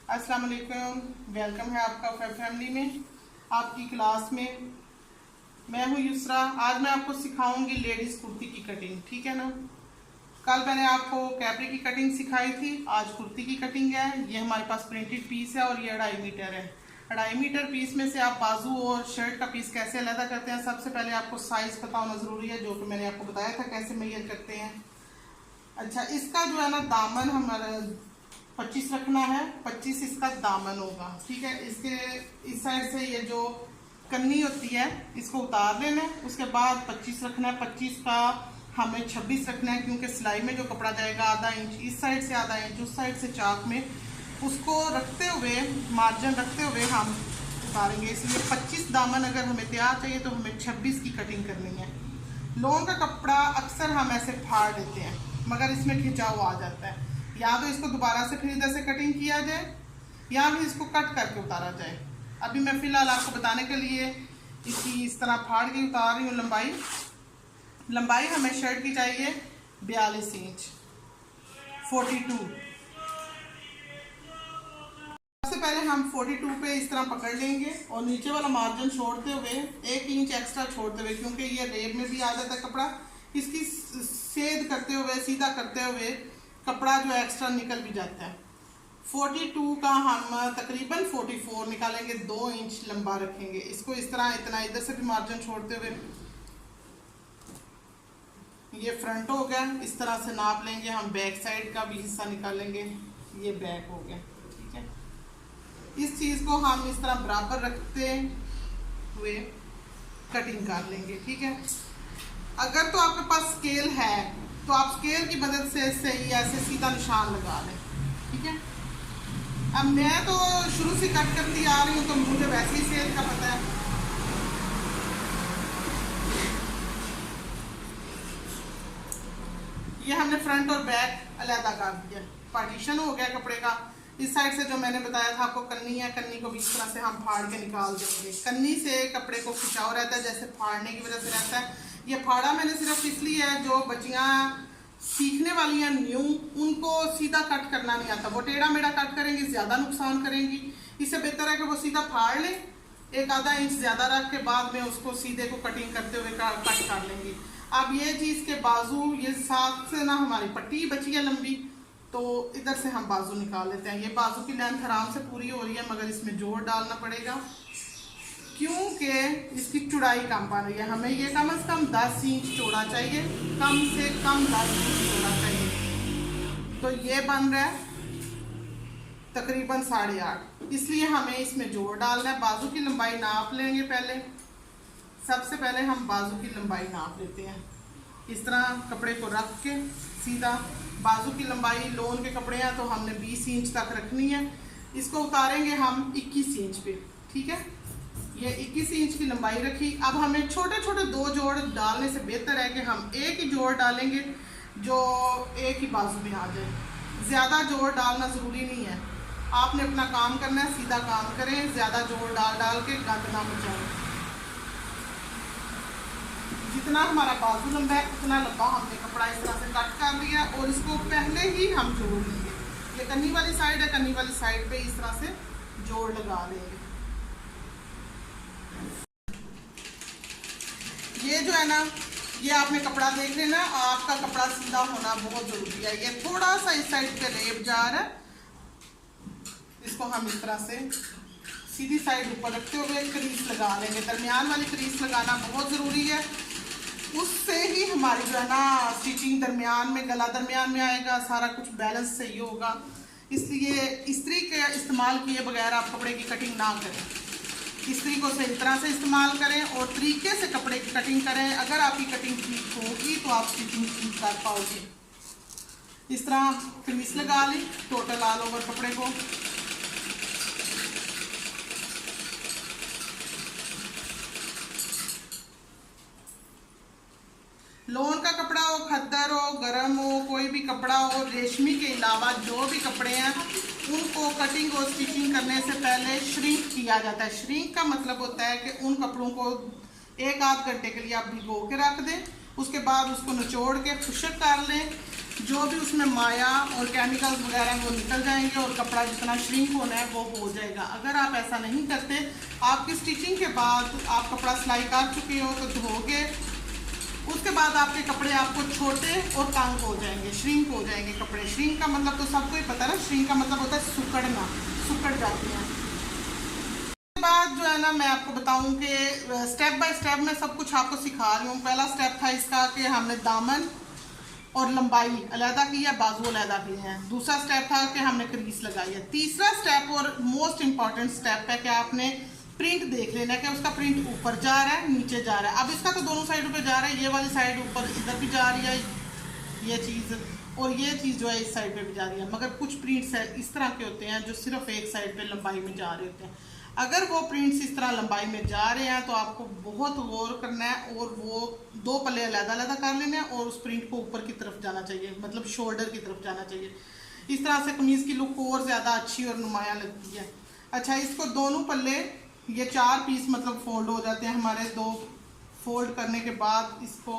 अस्सलाम वालेकुम, वेलकम है आपका फैमिली में, आपकी क्लास में। मैं हूँ युसरा। आज मैं आपको सिखाऊंगी लेडीज़ कुर्ती की कटिंग, ठीक है ना। कल मैंने आपको कैपरी की कटिंग सिखाई थी, आज कुर्ती की कटिंग है। ये हमारे पास प्रिंटेड पीस है और ये 2.5 मीटर है। 2.5 मीटर पीस में से आप बाजू और शर्ट का पीस कैसे अलग करते हैं, सबसे पहले आपको साइज़ पता होना ज़रूरी है, जो कि मैंने आपको बताया था कैसे मेजर करते हैं। अच्छा, इसका जो है ना दामन हमारा 25 रखना है, 25 इसका दामन होगा, ठीक है। इसके इस साइड से ये जो कन्नी होती है इसको उतार लेना है, उसके बाद 25 रखना है। 25 का हमें 26 रखना है, क्योंकि सिलाई में जो कपड़ा जाएगा आधा इंच इस साइड से, आधा इंच उस साइड से चाक में, उसको रखते हुए मार्जिन रखते हुए हम उतारेंगे। इसलिए 25 दामन अगर हमें तैयार चाहिए तो हमें 26 की कटिंग करनी है। लॉन का कपड़ा अक्सर हम ऐसे फाड़ देते हैं, मगर इसमें खिंचाव आ जाता है। या तो इसको दोबारा से फिर इधर से कटिंग किया जाए या फिर इसको कट करके उतारा जाए। अभी मैं फ़िलहाल आपको बताने के लिए इसकी इस तरह फाड़ के उतार रही हूँ। लंबाई हमें शर्ट की चाहिए 42 इंच 42। सबसे पहले हम 42 पे इस तरह पकड़ लेंगे और नीचे वाला मार्जिन छोड़ते हुए 1 इंच एक्स्ट्रा छोड़ते हुए, क्योंकि ये रेब में भी आ जाता है कपड़ा, इसकी सेध करते हुए सीधा करते हुए कपड़ा जो एक्स्ट्रा निकल भी जाता है। 42 का हम तकरीबन 44 निकालेंगे, 2 इंच लंबा रखेंगे इसको। इस तरह इतना इधर से भी मार्जिन छोड़ते हुए ये फ्रंट हो गया, इस तरह से नाप लेंगे हम। बैक साइड का भी हिस्सा निकालेंगे, ये बैक हो गया, ठीक है। इस चीज़ को हम इस तरह बराबर रखते हुए कटिंग कर लेंगे, ठीक है। अगर तो आपके पास स्केल है तो आप स्केल की मदद से सही ऐसे सीधा निशान लगा लें, ठीक है। अब मैं तो शुरू से कट करती आ रही हूँ तो मुझे वैसे ही स्केल का पता है। ये हमने फ्रंट और बैक अलग कर दिया, पार्टीशन हो गया कपड़े का। इस साइड से जो मैंने बताया था आपको कन्नी है, कन्नी को भी इस तरह से हम फाड़ के निकाल देंगे। कन्नी से कपड़े को खिंचाव रहता है, जैसे फाड़ने की वजह से रहता है। ये फाड़ा मैंने सिर्फ इसलिए है जो बच्चियाँ सीखने वाली हैं न्यू, उनको सीधा कट करना नहीं आता, वो टेढ़ा मेढ़ा कट करेंगी, ज़्यादा नुकसान करेंगी। इससे बेहतर है कि वो सीधा फाड़ लें, एक आधा इंच ज़्यादा रख के बाद में उसको सीधे को कटिंग करते हुए कट कर लेंगी। अब ये चीज़ के बाजू, ये साथ से ना हमारी पट्टी बची है लंबी, तो इधर से हम बाजू निकाल लेते हैं। ये बाजू की लेंथ आराम से पूरी हो रही है, मगर इसमें जोर डालना पड़ेगा क्योंकि इसकी चौड़ाई कम पड़ रही है। हमें ये कम से कम 10 इंच चौड़ा चाहिए, कम से कम 10 इंच चौड़ा चाहिए। तो ये बन रहा है तकरीबन 8.5, इसलिए हमें इसमें जोर डालना है। बाजू की लंबाई नाप लेंगे पहले। सबसे पहले हम बाजू की लंबाई नाप लेते हैं, इस तरह कपड़े को रख के सीधा। बाजू की लंबाई लॉन के कपड़े हैं तो हमने 20 इंच तक रखनी है। इसको उतारेंगे हम 21 इंच पे, ठीक है। ये 21 इंच की लंबाई रखी। अब हमें छोटे छोटे 2 जोड़ डालने से बेहतर है कि हम एक ही जोड़ डालेंगे जो एक ही बाजू में आ जाए। ज़्यादा जोड़ डालना ज़रूरी नहीं है, आपने अपना काम करना है, सीधा काम करें, ज़्यादा जोड़ डाल के गंद ना मचाएं। जितना हमारा बाजू लंबा है उतना लंबा हमने कपड़ा इस तरह से कट कर लिया और इसको पहले ही हम जोड़ लेंगे। ये कन्नी वाली साइड है, कन्नी वाली साइड पे इस तरह से जोड़ लगा देंगे। ये जो है ना, ये आपने कपड़ा देख लेना, आपका कपड़ा सीधा होना बहुत ज़रूरी है। ये थोड़ा सा इस साइड पे रेब जा रहा है, इसको हम इस तरह से सीधी साइड ऊपर रखते हुए क्रीज लगा लेंगे। दरमियान वाली क्रीज लगाना बहुत ज़रूरी है, उससे ही हमारी जो है ना स्टिचिंग दरमियान में, गला दरमियान में आएगा, सारा कुछ बैलेंस सही होगा। इसलिए इस्त्री के इस्तेमाल किए बगैर आप कपड़े की कटिंग ना करें। इस्त्री को सही तरह से इस्तेमाल करें और तरीके से कपड़े की कटिंग करें। अगर आपकी कटिंग ठीक होगी तो आप स्टिचिंग ठीक कर पाओगे। इस तरह क्रीज लगा ली टोटल ऑल ओवर कपड़े को। लॉन का कपड़ा हो, खद्दर हो, गरम हो, कोई भी कपड़ा हो, रेशमी के अलावा जो भी कपड़े हैं उनको कटिंग और स्टिचिंग करने से पहले श्रिंक किया जाता है। श्रिंक का मतलब होता है कि उन कपड़ों को 1 आध घंटे के लिए आप भिगो के रख दें, उसके बाद उसको निचोड़ के खुश्क कर लें, जो भी उसमें माया और केमिकल्स वगैरह वो निकल जाएंगे और कपड़ा जितना श्रिंक होना है वो हो जाएगा। अगर आप ऐसा नहीं करते, आपकी स्टिचिंग के बाद आप कपड़ा सिलाई कर चुके हो तो धोगे, उसके बाद आपके कपड़े आपको छोटे और तंग हो जाएंगे, श्रिंक हो जाएंगे कपड़े। श्रिंक का मतलब तो सबको ही पता है ना, श्रिंक का मतलब होता है सुकड़ना, सुकड़ जाती हैं। उसके बाद जो है ना मैं आपको बताऊं कि स्टेप बाय स्टेप मैं सब कुछ आपको सिखा रही हूँ। पहला स्टेप था इसका कि हमने दामन और लंबाई अलहदा की है, बाजू अलहदा की है। दूसरा स्टेप था कि हमने क्रीज लगाई है। तीसरा स्टेप और मोस्ट इंपॉर्टेंट स्टेप है कि आपने प्रिंट देख लेना है कि उसका प्रिंट ऊपर जा रहा है नीचे जा रहा है। अब इसका तो दोनों साइडों पे जा रहा है, ये वाली साइड ऊपर इधर भी जा रही है ये चीज़, और ये चीज़ जो है इस साइड पे भी जा रही है। मगर कुछ प्रिंट्स है इस तरह के होते हैं जो सिर्फ एक साइड पे लंबाई में जा रहे होते हैं। अगर वो प्रिंट्स इस तरह लंबाई में जा रहे हैं तो आपको बहुत गौर करना है और वो 2 पल्ले अलग-अलग कर लेने हैं और उस प्रिंट को ऊपर की तरफ जाना चाहिए, मतलब शोल्डर की तरफ जाना चाहिए। इस तरह से कमीज़ की लुक और ज़्यादा अच्छी और नुमायाँ लगती है। अच्छा, इसको दोनों पल्ले ये 4 पीस मतलब फोल्ड हो जाते हैं हमारे। 2 फोल्ड करने के बाद इसको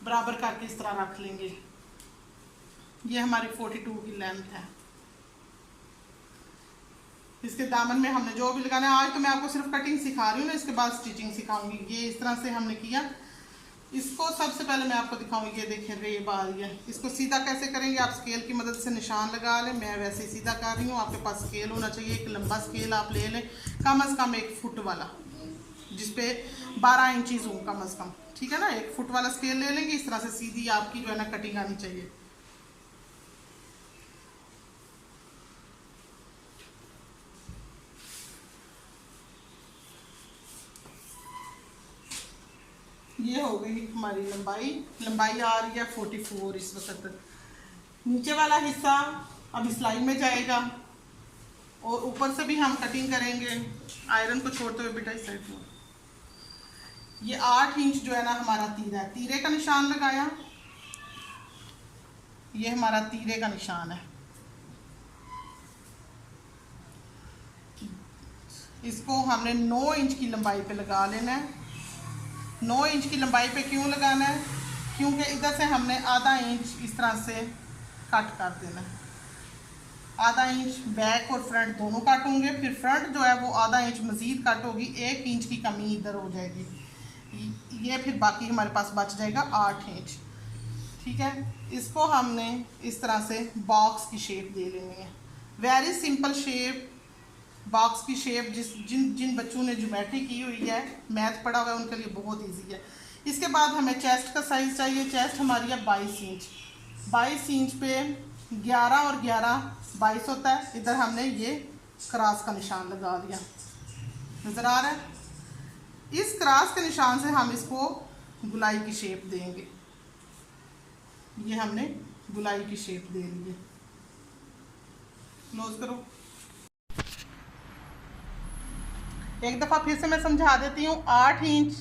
बराबर करके इस तरह रख लेंगे। ये हमारी 42 की लेंथ है। इसके दामन में हमने जो भी लगाना है, आज तो मैं आपको सिर्फ कटिंग सिखा रही हूँ ना, इसके बाद स्टिचिंग सिखाऊंगी। ये इस तरह से हमने किया। इसको सबसे पहले मैं आपको दिखाऊंगी, ये देखें रेब आ रही है। इसको सीधा कैसे करेंगे, आप स्केल की मदद से निशान लगा लें। मैं वैसे ही सीधा कर रही हूँ, आपके पास स्केल होना चाहिए, एक लंबा स्केल आप ले लें, कम अज़ कम 1 फुट वाला, जिसपे 12 इंचज़ हो कम अज़ कम, ठीक है ना। 1 फुट वाला स्केल ले लेंगे। इस तरह से सीधी आपकी जो है ना कटिंग आनी चाहिए। ये हो गई हमारी लंबाई। लंबाई आ रही है 44 इस वक्त। नीचे वाला हिस्सा अब सिलाई में जाएगा और ऊपर से भी हम कटिंग करेंगे। आयरन को छोड़ते हुए बेटा इस साइड में। ये 8 इंच जो है ना हमारा तीरा है, तीरे का निशान लगाया। ये हमारा तीरे का निशान है। इसको हमने 9 इंच की लंबाई पे लगा लेना है। 9 इंच की लंबाई पे क्यों लगाना है, क्योंकि इधर से हमने आधा इंच इस तरह से कट कर देना है। आधा इंच बैक और फ्रंट दोनों कट होंगे, फिर फ्रंट जो है वो आधा इंच मज़ीद कट होगी, 1 इंच की कमी इधर हो जाएगी। ये फिर बाकी हमारे पास बच जाएगा 8 इंच, ठीक है। इसको हमने इस तरह से बॉक्स की शेप दे लेनी है। वेरी सिंपल शेप, बॉक्स की शेप। जिन बच्चों ने ज्योमेट्री की हुई है, मैथ पढ़ा हुआ है, उनके लिए बहुत इजी है। इसके बाद हमें चेस्ट का साइज़ चाहिए। चेस्ट हमारी है 22 इंच। 22 इंच पे 11 और 11 22 होता है। इधर हमने ये क्रॉस का निशान लगा दिया, नज़र आ रहा है। इस क्रॉस के निशान से हम इसको गुलाई की शेप देंगे। ये हमने गुलाई की शेप दे ली है। क्लोज करो। एक दफ़ा फिर से मैं समझा देती हूँ। 8 इंच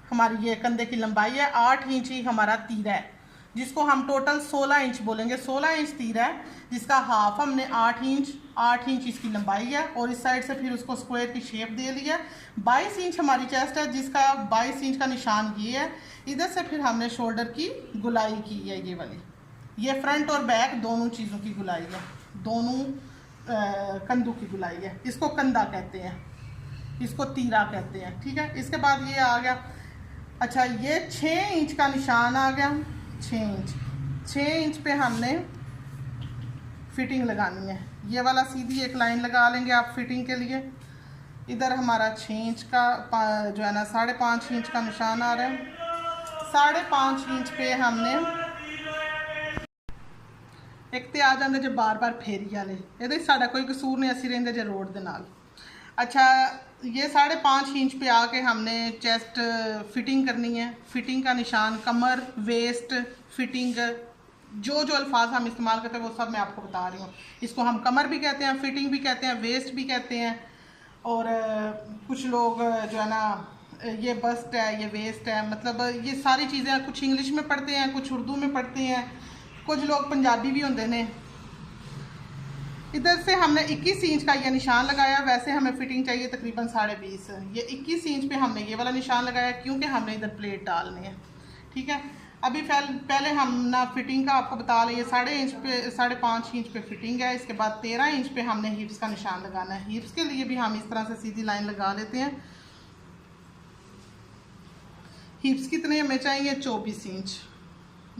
हमारी ये कंधे की लंबाई है, 8 इंच ही हमारा तीरा है, जिसको हम टोटल 16 इंच बोलेंगे। 16 इंच तीरा है, जिसका हाफ हमने 8 इंच इसकी लंबाई है, और इस साइड से फिर उसको स्क्वायर की शेप दे लिया। 22 इंच हमारी चेस्ट है, जिसका 22 इंच का निशान ये है। इधर से फिर हमने शोल्डर की गुलाई की है, ये वाली। ये फ्रंट और बैक दोनों चीज़ों की गुलाई है, दोनों कंधों की गुलाई है। इसको कंधा कहते हैं, इसको तीरा कहते हैं, ठीक है। इसके बाद ये आ गया। अच्छा, ये 6 इंच का निशान आ गया। 6 इंच पे हमने फिटिंग लगानी है। ये वाला सीधी एक लाइन लगा लेंगे आप फिटिंग के लिए। इधर हमारा 6 इंच का जो है ना 5.5 इंच का निशान आ रहा है। 5.5 इंच पे हमने एक तो आ जाते जो बार बार फेरी वाले, ये साडा कोई कसूर नहीं, असी रेंदे जे रोड दे नाल। अच्छा, ये 5.5 इंच पे आके हमने चेस्ट फिटिंग करनी है। फिटिंग का निशान, कमर, वेस्ट फिटिंग, जो अल्फाज हम इस्तेमाल करते हैं वो सब मैं आपको बता रही हूँ। इसको हम कमर भी कहते हैं, फिटिंग भी कहते हैं, वेस्ट भी कहते हैं। और कुछ लोग जो है ना ये बस्ट है, ये वेस्ट है, मतलब ये सारी चीज़ें कुछ इंग्लिश में पढ़ते हैं, कुछ उर्दू में पढ़ते हैं, कुछ लोग पंजाबी भी होंगे ने। इधर से हमने 21 इंच का ये निशान लगाया। वैसे हमें फिटिंग चाहिए तकरीबन 20.5। ये 21 इंच पे हमने ये वाला निशान लगाया, क्योंकि हमने इधर प्लेट डालनी है, ठीक है। अभी पहले हम ना फिटिंग का आपको बता रहे, 5.5 इंच पे फिटिंग है। इसके बाद 13 इंच पे हमने हिप्स का निशान लगाना है। हिप्स के लिए भी हम इस तरह से सीधी लाइन लगा लेते हैं। हिप्स कितने हमें चाहिए? 24 इंच।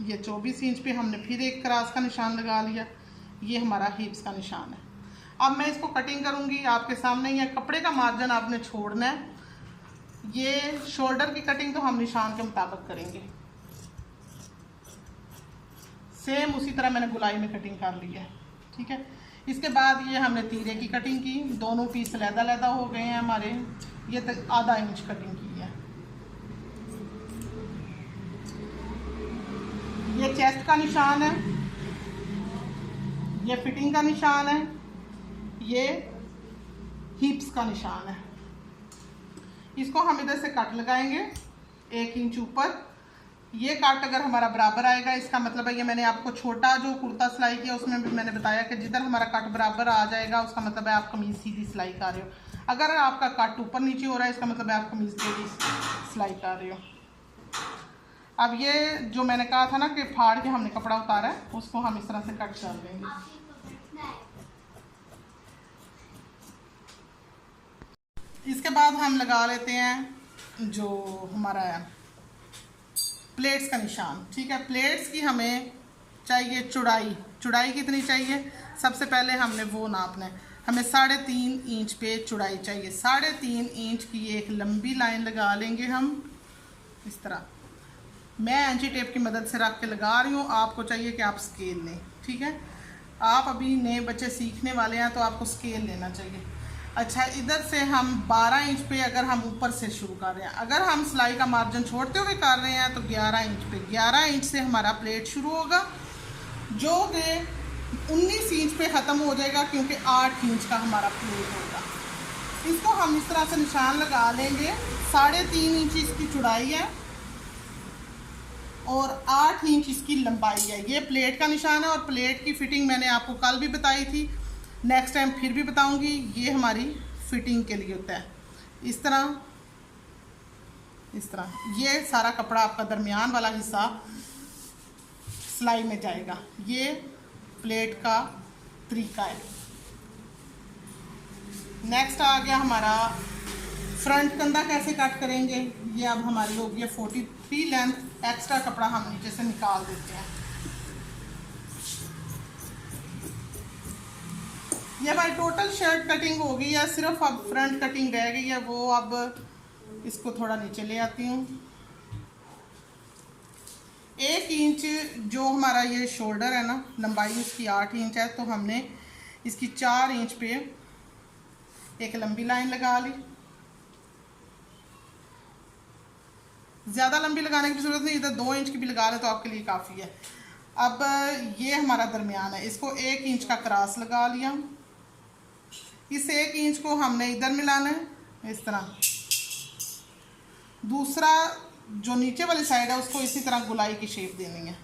ये 24 इंच पे हमने फिर एक क्रॉस का निशान लगा लिया। ये हमारा हिप्स का निशान है। अब मैं इसको कटिंग करूँगी आपके सामने। ये कपड़े का मार्जिन आपने छोड़ना है। ये शोल्डर की कटिंग तो हम निशान के मुताबिक करेंगे। सेम उसी तरह मैंने गुलाई में कटिंग कर ली है, ठीक है। इसके बाद ये हमने तीरे की कटिंग की। दोनों पीस लहदा हो गए हैं हमारे। ये तक आधा इंच कटिंग की है। ये चेस्ट का निशान है, ये फिटिंग का निशान है, ये हिप्स का निशान है। इसको हम इधर से कट लगाएंगे 1 इंच ऊपर। ये कट अगर हमारा बराबर आएगा, इसका मतलब है, ये मैंने आपको छोटा जो कुर्ता सिलाई किया उसमें भी मैंने बताया कि जिधर हमारा कट बराबर आ जाएगा उसका मतलब है आप कमीज सीधी सिलाई कर रहे हो। अगर आपका कट ऊपर नीचे हो रहा है इसका मतलब है आप कमीज टेढ़ी सिलाई कर रहे हो। अब ये जो मैंने कहा था ना कि फाड़ के हमने कपड़ा उतारा है, उसको हम इस तरह से कट कर देंगे। इसके बाद हम लगा लेते हैं जो हमारा प्लेट्स का निशान, ठीक है। प्लेट्स की हमें चाहिए चौड़ाई कितनी चाहिए? सबसे पहले हमने वो नापना है। हमें 3.5 इंच पे चौड़ाई चाहिए। 3.5 इंच की एक लंबी लाइन लगा लेंगे हम इस तरह। मैं एंची टेप की मदद से रख के लगा रही हूँ, आपको चाहिए कि आप स्केल लें, ठीक है। आप अभी नए बच्चे सीखने वाले हैं तो आपको स्केल लेना चाहिए। अच्छा, इधर से हम 12 इंच पे अगर हम ऊपर से शुरू कर रहे हैं, अगर हम सिलाई का मार्जिन छोड़ते हुए कर रहे हैं तो 11 इंच पे, 11 इंच से हमारा प्लेट शुरू होगा जो कि 19 इंच पे ख़त्म हो जाएगा, क्योंकि 8 इंच का हमारा प्लेट होगा। इसको हम इस तरह से निशान लगा लेंगे। 3.5 इंच इसकी चौड़ाई है और 8 इंच इसकी लंबाई है। ये प्लेट का निशान है और प्लेट की फिटिंग मैंने आपको कल भी बताई थी, नेक्स्ट टाइम फिर भी बताऊंगी। ये हमारी फिटिंग के लिए होता है। इस तरह ये सारा कपड़ा आपका दरमियान वाला हिस्सा सिलाई में जाएगा। ये प्लेट का तरीका है। नेक्स्ट आ गया हमारा फ्रंट कंधा कैसे कट करेंगे। ये अब हमारी होगी है 43 लेंथ। एक्स्ट्रा कपड़ा हम नीचे से निकाल देते हैं। ये हमारी टोटल शर्ट कटिंग हो गई है, सिर्फ अब फ्रंट कटिंग रह गई है। वो अब इसको थोड़ा नीचे ले आती हूँ। 1 इंच जो हमारा ये शोल्डर है ना, लंबाई उसकी 8 इंच है, तो हमने इसकी 4 इंच पे एक लंबी लाइन लगा ली। ज़्यादा लंबी लगाने की ज़रूरत नहीं, इधर 2 इंच की भी लगा ले तो आपके लिए काफ़ी है। अब ये हमारा दरमियान है, इसको 1 इंच का क्रॉस लगा लिया। इस 1 इंच को हमने इधर मिलाना है इस तरह। दूसरा जो नीचे वाली साइड है उसको इसी तरह गुलाई की शेप देनी है।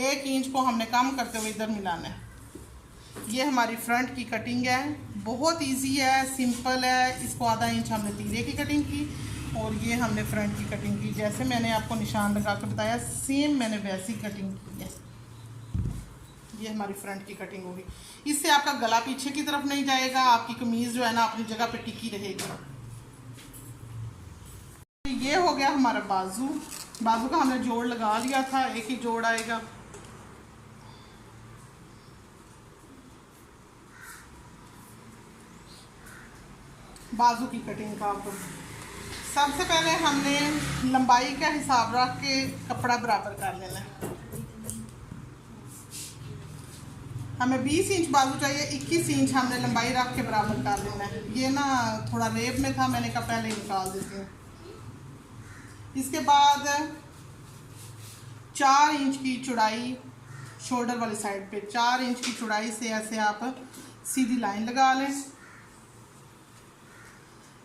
1 इंच को हमने कम करते हुए इधर मिलाना है। ये हमारी फ्रंट की कटिंग है, बहुत इजी है, सिंपल है। इसको आधा इंच हमने तीरे की कटिंग की और ये हमने फ्रंट की कटिंग की। जैसे मैंने आपको निशान लगा के बताया सेम मैंने वैसी कटिंग की है। ये हमारी फ्रंट की कटिंग होगी। इससे आपका गला पीछे की तरफ नहीं जाएगा, आपकी कमीज जो है ना अपनी जगह पे टिकी रहेगी। ये हो गया हमारा बाजू। बाजू का हमने जोड़ लगा लिया था, एक ही जोड़ आएगा। बाजू की कटिंग का आपको सबसे पहले हमने लंबाई का हिसाब रख के कपड़ा बराबर कर लेना है। हमें 20 इंच बाजू चाहिए, 21 इंच हमने लंबाई रख के बराबर कर लेना है। ये ना थोड़ा रेब में था, मैंने कहा पहले निकाल देती हूँ। इसके बाद 4 इंच की चौड़ाई शोल्डर वाली साइड पे, 4 इंच की चौड़ाई से ऐसे आप सीधी लाइन लगा लें।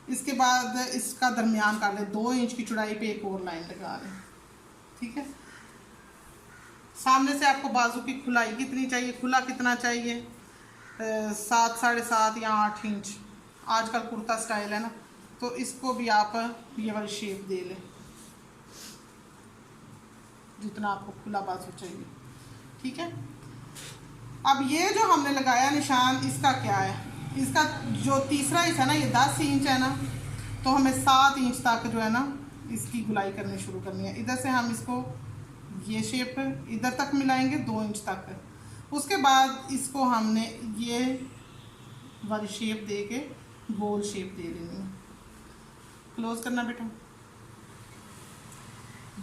इसके बाद इसका दरमियान कर लें, 2 इंच की चौड़ाई पे एक और लाइन लगा लें, ठीक है। सामने से आपको बाजू की खुलाई कितनी चाहिए, खुला कितना चाहिए, 7, 7.5 या 8 इंच। आजकल कुर्ता स्टाइल है ना, तो इसको भी आप ये वाली शेप दे लें। जितना आपको खुला बाजू चाहिए। ठीक है, अब ये जो हमने लगाया निशान, इसका क्या है, इसका जो तीसरा हिस्सा है ना, ये 10 इंच है ना, तो हमें 7 इंच तक जो है ना इसकी गुलाई करनी शुरू करनी है। इधर से हम इसको ये शेप इधर तक मिलाएंगे 2 इंच तक। उसके बाद इसको हमने ये वाली शेप दे के गोल शेप दे देनी है। क्लोज करना बेटा।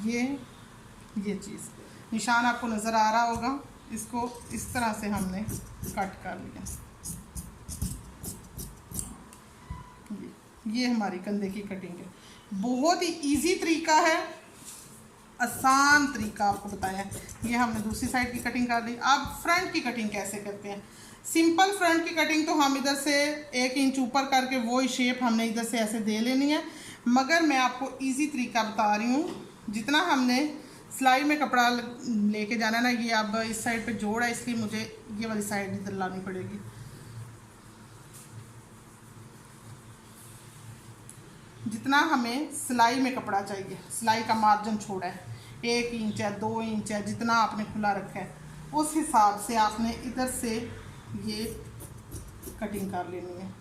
ये चीज़ निशान आपको नज़र आ रहा होगा, इसको इस तरह से हमने कट कर लिया। ये हमारी कंधे की कटिंग है। बहुत ही इजी तरीका है, आसान तरीका आपको बताया है। ये हमने दूसरी साइड की कटिंग कर ली। अब फ्रंट की कटिंग कैसे करते हैं। सिंपल फ्रंट की कटिंग तो हम इधर से 1 इंच ऊपर करके वही शेप हमने इधर से ऐसे दे लेनी है, मगर मैं आपको इजी तरीका बता रही हूँ। जितना हमने सिलाई में कपड़ा लेके जाना है ना, ये अब इस साइड पे जोड़ है, इसलिए मुझे ये वाली साइड इधर लानी पड़ेगी। जितना हमें सिलाई में कपड़ा चाहिए, सिलाई का मार्जिन छोड़ा है 1 इंच है, 2 इंच है, जितना आपने खुला रखा है उस हिसाब से आपने इधर से ये कटिंग कर लेनी है।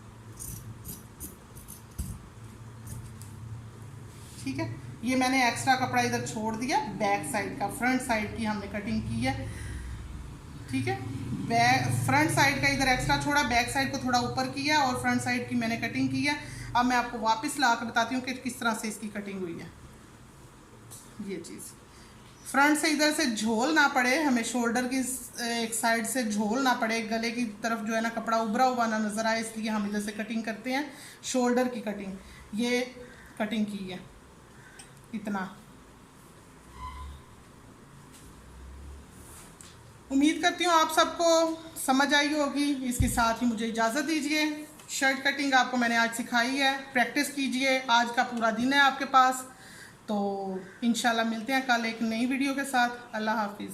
ठीक है, ये मैंने एक्स्ट्रा कपड़ा इधर छोड़ दिया बैक साइड का, फ्रंट साइड की हमने कटिंग की है। ठीक है, फ्रंट साइड का इधर एक्स्ट्रा छोड़ा, बैक साइड को थोड़ा ऊपर किया और फ्रंट साइड की मैंने कटिंग की है। अब मैं आपको वापस ला कर बताती हूँ कि किस तरह से इसकी कटिंग हुई है। ये चीज़ फ्रंट से इधर से झोल ना पड़े, हमें शोल्डर की एक साइड से झोल ना पड़े, गले की तरफ जो है ना कपड़ा उभरा हुआ ना नज़र आए, इसलिए हम इधर से कटिंग करते हैं। शोल्डर की कटिंग ये कटिंग की है इतना। उम्मीद करती हूँ आप सबको समझ आई होगी। इसके साथ ही मुझे इजाज़त दीजिए। शर्ट कटिंग आपको मैंने आज सिखाई है, प्रैक्टिस कीजिए। आज का पूरा दिन है आपके पास, तो इंशाल्लाह मिलते हैं कल एक नई वीडियो के साथ। अल्लाह हाफिज़।